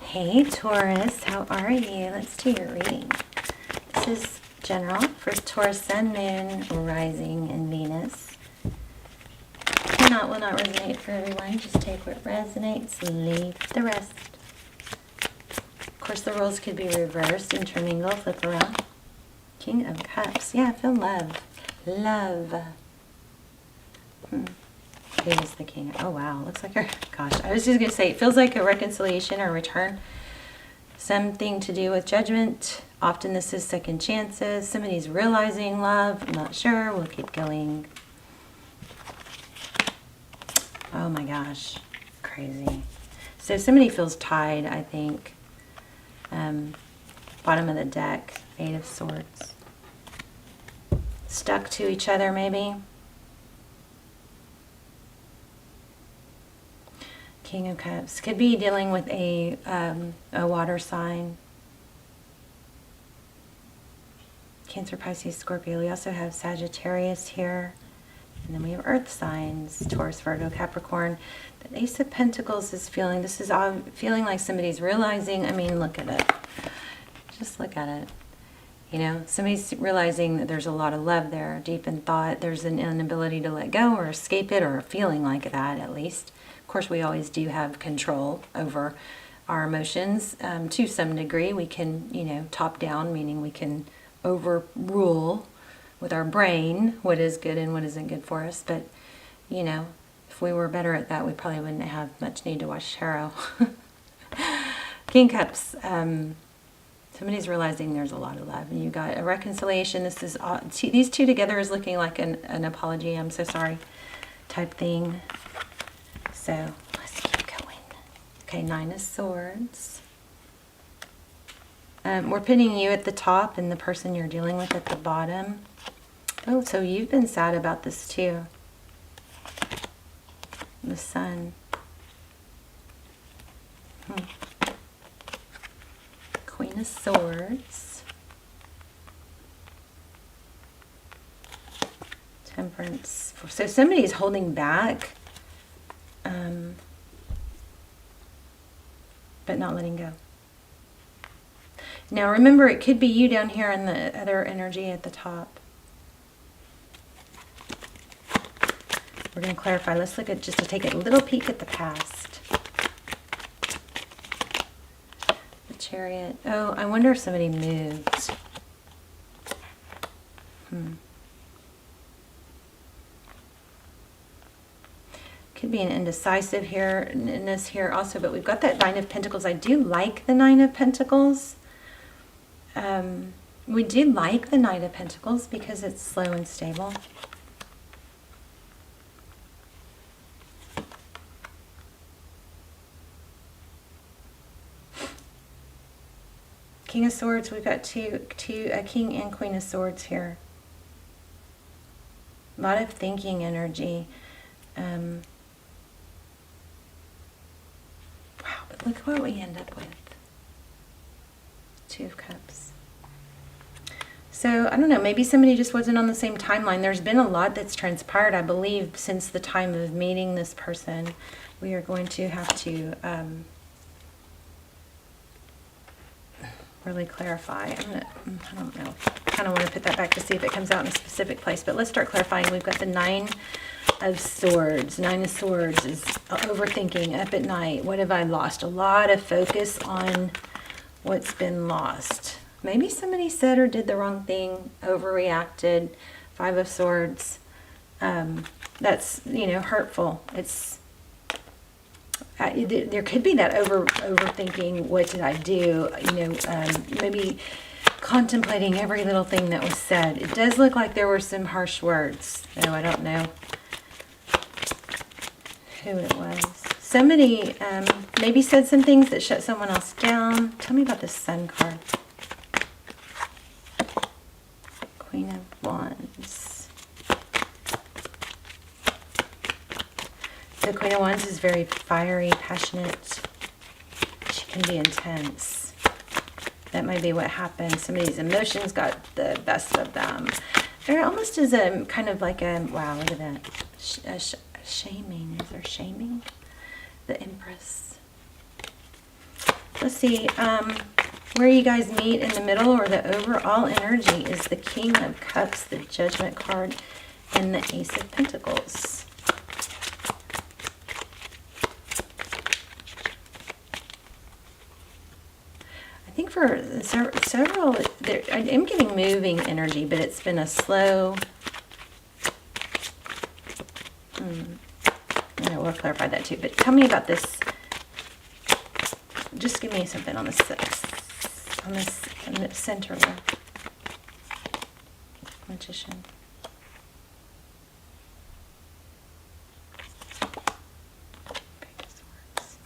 Hey Taurus, how are you? Let's do your reading. This is general for Taurus, Sun, Moon, Rising, and Venus. Will not resonate for everyone. Just take what resonates, leave the rest. Of course, the roles could be reversed, intermingle, flip around. King of Cups. Yeah, I feel love. Love. Who is the king? Oh, wow. Looks like gosh, I was just going to say, it feels like a reconciliation or return. Something to do with judgment. Often this is second chances. Somebody's realizing love. I'm not sure. We'll keep going. Oh my gosh. Crazy. So somebody feels tied, I think. Bottom of the deck. 8 of Swords. Stuck to each other, maybe. King of Cups. Could be dealing with a water sign. Cancer, Pisces, Scorpio. We also have Sagittarius here. And then we have earth signs. Taurus, Virgo, Capricorn. The Ace of Pentacles is feeling, this is all feeling like somebody's realizing, I mean, look at it. Just look at it. You know, somebody's realizing that there's a lot of love there, deep in thought. There's an inability to let go or escape it, or a feeling like that at least. Of course, we always do have control over our emotions to some degree. We can, you know, top down, meaning we can overrule with our brain what is good and what isn't good for us. But, you know, if we were better at that, we probably wouldn't have much need to watch tarot. King Cups. Somebody's realizing there's a lot of love, and you got a reconciliation. This is these two together is looking like an apology. I'm so sorry, type thing. So let's keep going. Okay, 9 of Swords. We're pinning you at the top, and the person you're dealing with at the bottom. Oh, so you've been sad about this too. The Sun. Queen of Swords. Temperance. So somebody's holding back, but not letting go. Now remember, it could be you down here in the other energy at the top. We're going to clarify. Let's look at, just to take a little peek at the past. Chariot. Oh, I wonder if somebody moved. Could be an indecisive here, in this here also, but we've got that 9 of Pentacles. I do like the 9 of Pentacles. We do like the 9 of Pentacles because it's slow and stable. King of Swords, we've got a King and Queen of Swords here. A lot of thinking energy. Wow, but look what we end up with. 2 of Cups. So, I don't know, maybe somebody just wasn't on the same timeline. There's been a lot that's transpired, I believe, since the time of meeting this person. We are going to have to really clarify. I don't know. I kind of want to put that back to see if it comes out in a specific place. But let's start clarifying. We've got the 9 of Swords. 9 of Swords is overthinking, up at night. What have I lost? A lot of focus on what's been lost. Maybe somebody said or did the wrong thing, overreacted. 5 of Swords. That's, you know, hurtful. It's there could be that overthinking. What did I do? You know, maybe contemplating every little thing that was said. It does look like there were some harsh words, though I don't know who it was. Somebody maybe said some things that shut someone else down. Tell me about the Sun card. Queen of Wands. The Queen of Wands is very fiery, passionate. She can be intense. That might be what happened. Somebody's emotions got the best of them. There almost is a kind of like a, wow, look at that. Shaming. Is there shaming? The Empress. Let's see, where you guys meet in the middle or the overall energy is the King of Cups, the Judgment card, and the Ace of Pentacles. I think for several, I'm getting moving energy, but it's been a slow... I will clarify that too, but tell me about this. Just give me something on this in the center there. Magician. Page of Swords.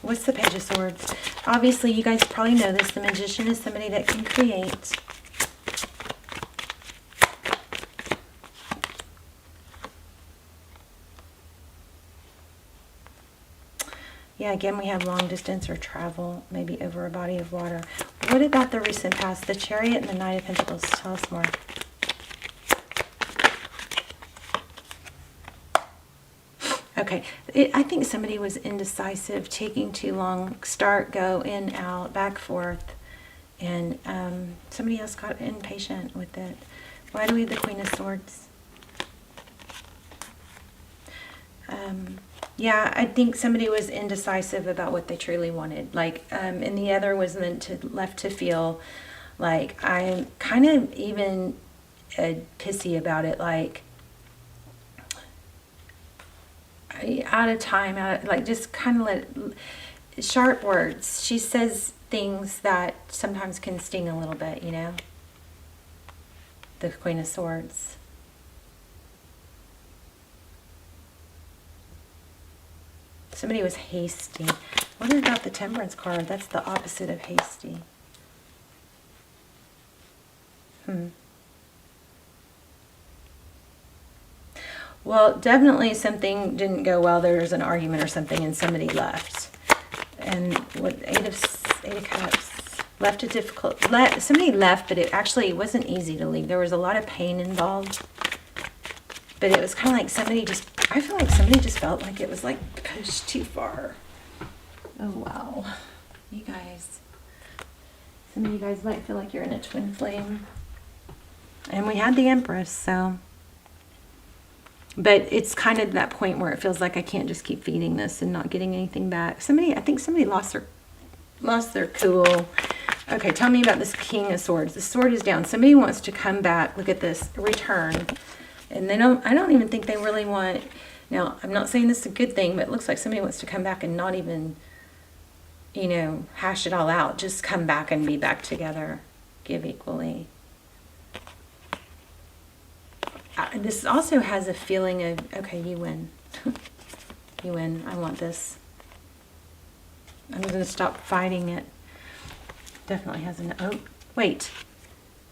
What's the Page of Swords? Obviously, you guys probably know this. The Magician is somebody that can create. Yeah, again, we have long distance or travel, maybe over a body of water. What about the recent past? The Chariot and the Knight of Pentacles. Tell us more. Okay, I think somebody was indecisive, taking too long, start, go, in, out, back, forth, and somebody else got impatient with it. Why do we have the Queen of Swords? Yeah, I think somebody was indecisive about what they truly wanted. Like, and the other was left to feel like, I'm kind of even pissy about it, like, out of time, like just kind of sharp words. She says things that sometimes can sting a little bit, you know. The Queen of Swords. Somebody was hasty. What about the Temperance card? That's the opposite of hasty. Well, definitely something didn't go well. There was an argument or something, and somebody left. And what, Eight of Cups left it difficult. Somebody left, but it actually wasn't easy to leave. There was a lot of pain involved. But it was kind of like somebody just, I feel like somebody just felt like it was like pushed too far. Oh, wow. You guys, some of you guys might feel like you're in a twin flame. And we had the Empress, so. But it's kind of that point where it feels like I can't just keep feeding this and not getting anything back. I think somebody lost their cool. Okay, tell me about this King of Swords. The sword is down. Somebody wants to come back. Look at this, return. And I don't even think they really want, now I'm not saying this is a good thing, but it looks like somebody wants to come back and not even, you know, hash it all out. Just come back and be back together. Give equally. This also has a feeling of, okay, you win. You win. I want this. I'm going to stop fighting it. Definitely has an, oh, wait.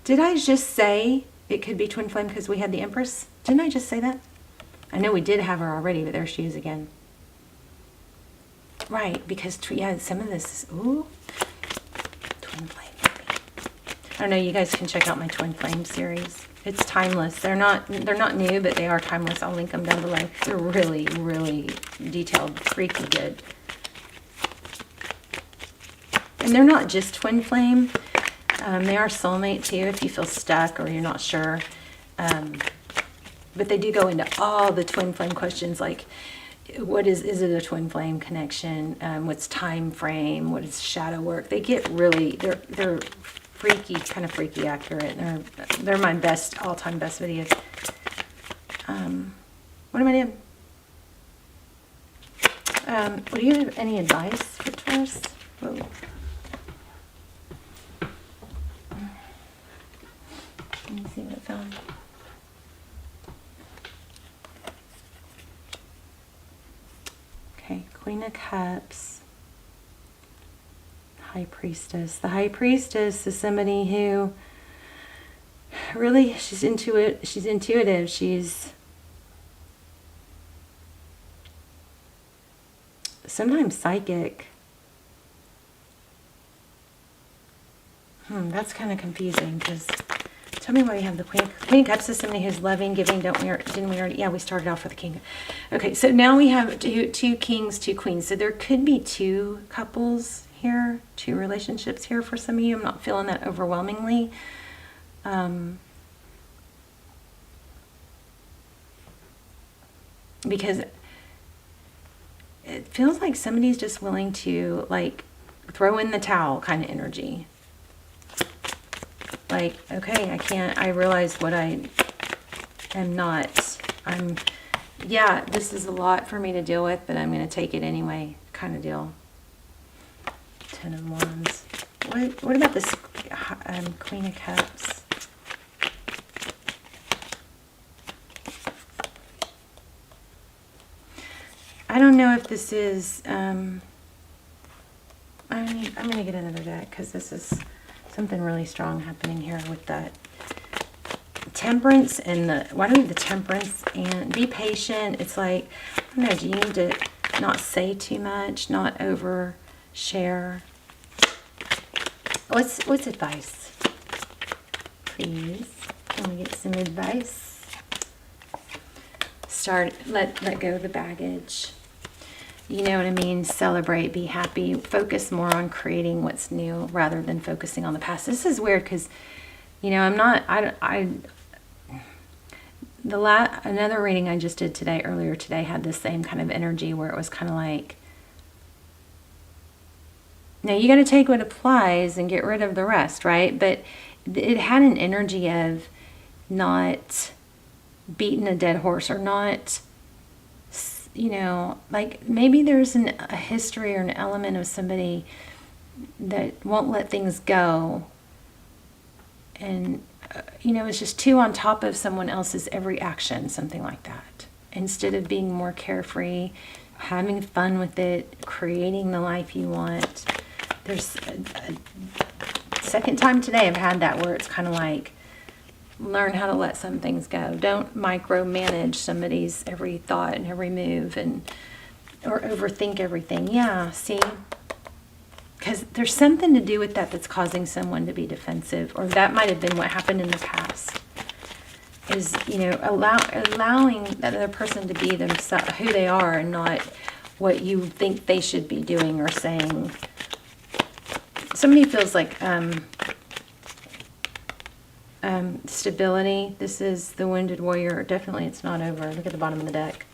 Did I just say it could be twin flame because we had the Empress? Didn't I just say that? I know we did have her already, but there she is again. Right, because, yeah, some of this is, ooh, twin flame maybe. I don't know, you guys can check out my twin flame series. It's timeless. They're not new, but they are timeless. I'll link them down below. They're really, really detailed, freaky good. And they're not just twin flame. They are soulmate too if you feel stuck or you're not sure. But they do go into all the twin flame questions, like what is it a twin flame connection? What's time frame? What is shadow work? They get really, they're freaky, kind of freaky accurate. They're my best, all-time best videos. What am I doing? Do you have any advice for Taurus? Whoa. Let me see what I found. Okay, Queen of Cups. High Priestess. The High Priestess is somebody who really, she's intuitive. She's sometimes psychic. That's kind of confusing because Tell me why you have the Queen of Cups is somebody who's loving, giving. Didn't we already? Yeah, we started off with the King. Okay, so now we have two kings, two queens. So there could be two couples here, two relationships here for some of you. I'm not feeling that overwhelmingly. Because it feels like somebody's just willing to like throw in the towel kind of energy. Like, okay, I realize what I am not. Yeah, this is a lot for me to deal with, but I'm going to take it anyway kind of deal. 10 of Wands. What about this Queen of Cups? I don't know if this is, I'm going to get another deck because this is something really strong happening here with that Temperance and why do we have the Temperance and be patient? It's like, I don't know, do you need to not say too much, not overshare? What's advice? Please, can we get some advice? Let go of the baggage. You know what I mean? Celebrate, be happy, focus more on creating what's new rather than focusing on the past. This is weird because, you know, another reading I just did earlier today had the same kind of energy where it was kind of like, now you got to take what applies and get rid of the rest, right? But it had an energy of not beating a dead horse or not, you know, like maybe there's a history or an element of somebody that won't let things go. And, you know, it's just too on top of someone else's every action, something like that. Instead of being more carefree, having fun with it, creating the life you want. There's a second time today I've had that where it's kind of like, learn how to let some things go. Don't micromanage somebody's every thought and every move or overthink everything. Yeah, see? Because there's something to do with that that's causing someone to be defensive, or that might have been what happened in the past. Is, you know, allowing that other person to be themselves, who they are, and not what you think they should be doing or saying. Somebody feels like stability. This is the Wounded Warrior. Definitely it's not over. Look at the bottom of the deck.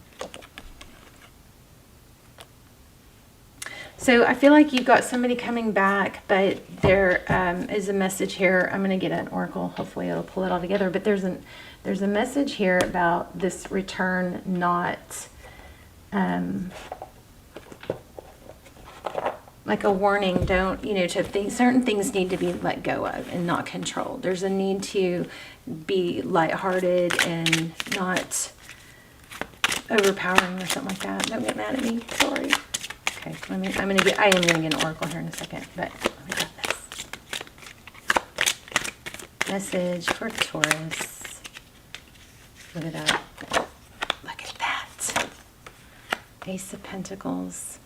So I feel like you've got somebody coming back, but there is a message here. I'm going to get an oracle. Hopefully it'll pull it all together. But there's a message here about this return not like a warning. Don't, you know, certain things need to be let go of and not controlled. There's a need to be lighthearted and not overpowering or something like that. Don't get mad at me. Sorry. Okay, I am going to get an oracle here in a second, but let me get this. Message for Taurus. Look at that. Look at that. Ace of Pentacles.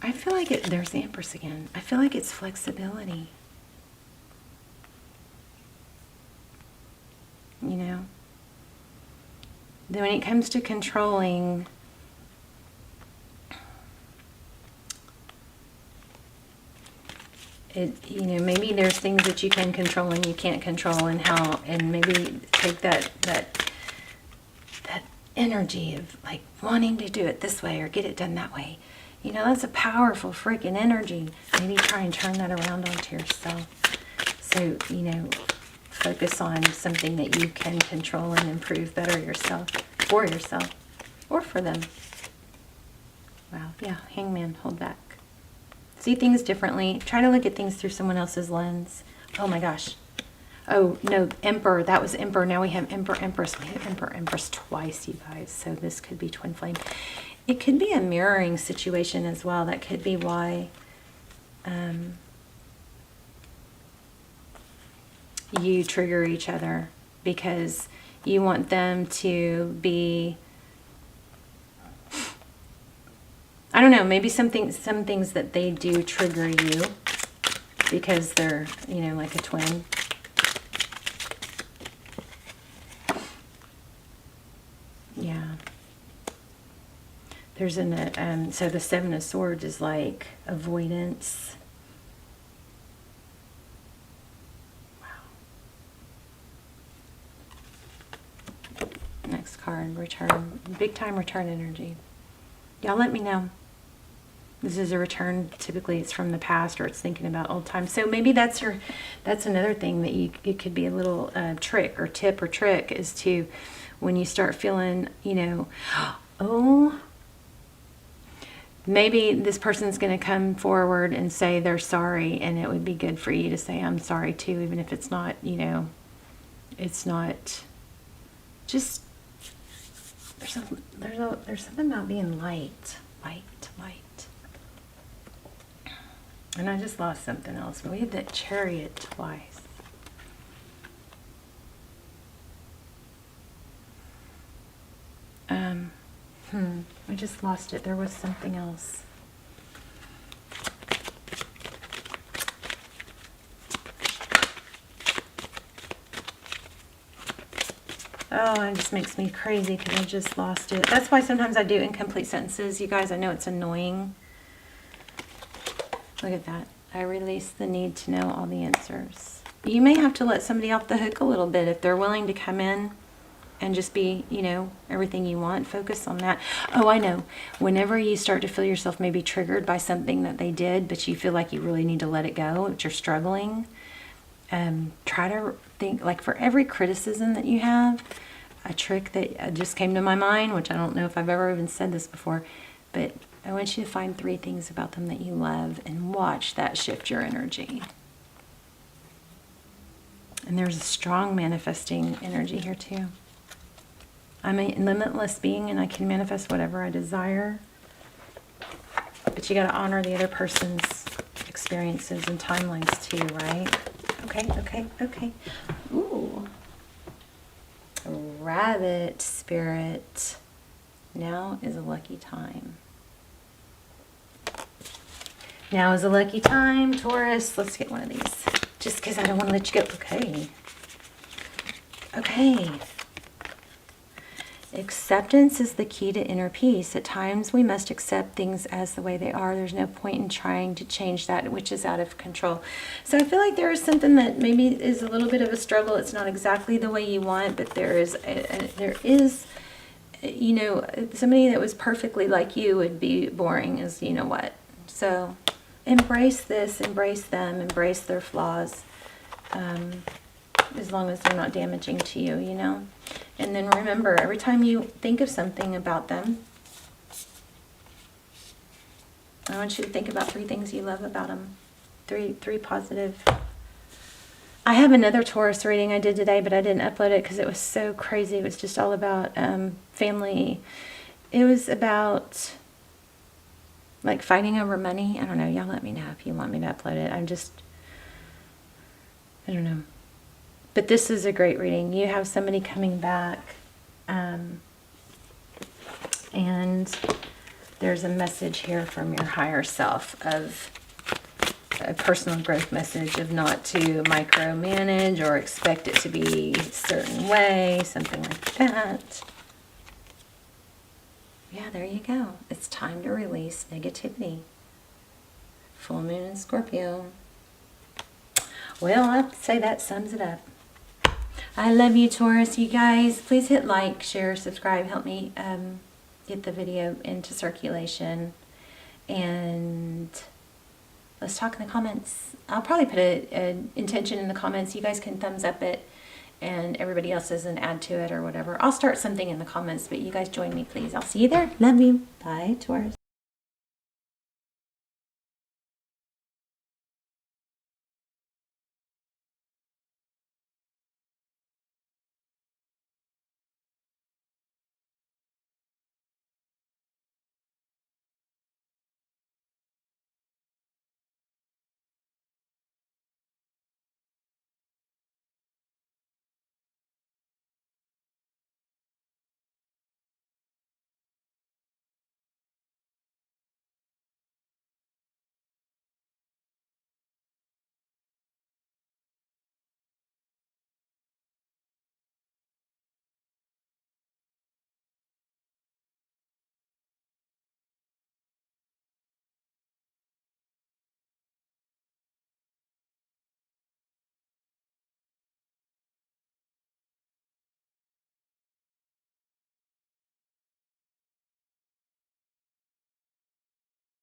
I feel like there's the Empress again. I feel like it's flexibility. You know? Then when it comes to controlling, you know, maybe there's things that you can control and you can't control, and maybe take that energy of like wanting to do it this way or get it done that way. You know, that's a powerful freaking energy. Maybe try and turn that around onto yourself. So, you know, focus on something that you can control and improve better for yourself, or for them. Wow, yeah, Hangman, hold back. See things differently. Try to look at things through someone else's lens. Oh my gosh. Oh, no, Emperor. That was Emperor. Now we have Emperor, Empress. We have Emperor, Empress twice, you guys. So this could be twin flame. It could be a mirroring situation as well. That could be why you trigger each other, because you want them to be, I don't know, maybe some things that they do trigger you because they're, you know, like a twin. There's so the Seven of Swords is like avoidance. Wow. Next card, return. Big time return energy. Y'all let me know. This is a return. Typically it's from the past, or it's thinking about old times. So maybe that's another thing that it could be a little trick or tip or trick, is to, when you start feeling, oh, maybe this person's going to come forward and say they're sorry, and it would be good for you to say, I'm sorry too, even if it's not, it's not just, there's something about being light. And I just lost something else. We had that Chariot twice. I just lost it. There was something else. Oh, it just makes me crazy because I just lost it. That's why sometimes I do incomplete sentences. You guys, I know it's annoying. Look at that. I release the need to know all the answers. You may have to let somebody off the hook a little bit if they're willing to come in and just be, everything you want. Focus on that. Oh, I know. Whenever you start to feel yourself maybe triggered by something that they did, but you feel like you really need to let it go, but you're struggling, try to think, like, for every criticism that you have, a trick that just came to my mind, which I don't know if I've ever even said this before, but I want you to find 3 things about them that you love and watch that shift your energy. And there's a strong manifesting energy here too. I'm a limitless being and I can manifest whatever I desire. But you got to honor the other person's experiences and timelines too, right? Okay. Ooh. Rabbit spirit. Now is a lucky time. Now is a lucky time, Taurus. Let's get one of these. Just because I don't want to let you go. Okay. Acceptance is the key to inner peace. At times we must accept things as the way they are. There's no point in trying to change that which is out of control. So I feel like there is something that maybe is a little bit of a struggle. It's not exactly the way you want, but there is somebody that was perfectly like you would be boring as what. So embrace this, embrace them, embrace their flaws, as long as they're not damaging to you, And then remember, every time you think of something about them, I want you to think about 3 things you love about them. 3 positive. I have another Taurus reading I did today, but I didn't upload it because it was so crazy. It was just all about family. It was about like fighting over money. I don't know. Y'all let me know if you want me to upload it. I don't know. But this is a great reading. You have somebody coming back, and there's a message here from your higher self, of a personal growth message, of not to micromanage or expect it to be a certain way, something like that. Yeah, there you go. It's time to release negativity. Full moon in Scorpio. Well, I'd say that sums it up. I love you, Taurus. You guys, please hit like, share, subscribe. Help me get the video into circulation. And let's talk in the comments. I'll probably put an intention in the comments. You guys can thumbs up it, and everybody else doesn't add to it or whatever. I'll start something in the comments, but you guys join me, please. I'll see you there. Love you. Bye, Taurus.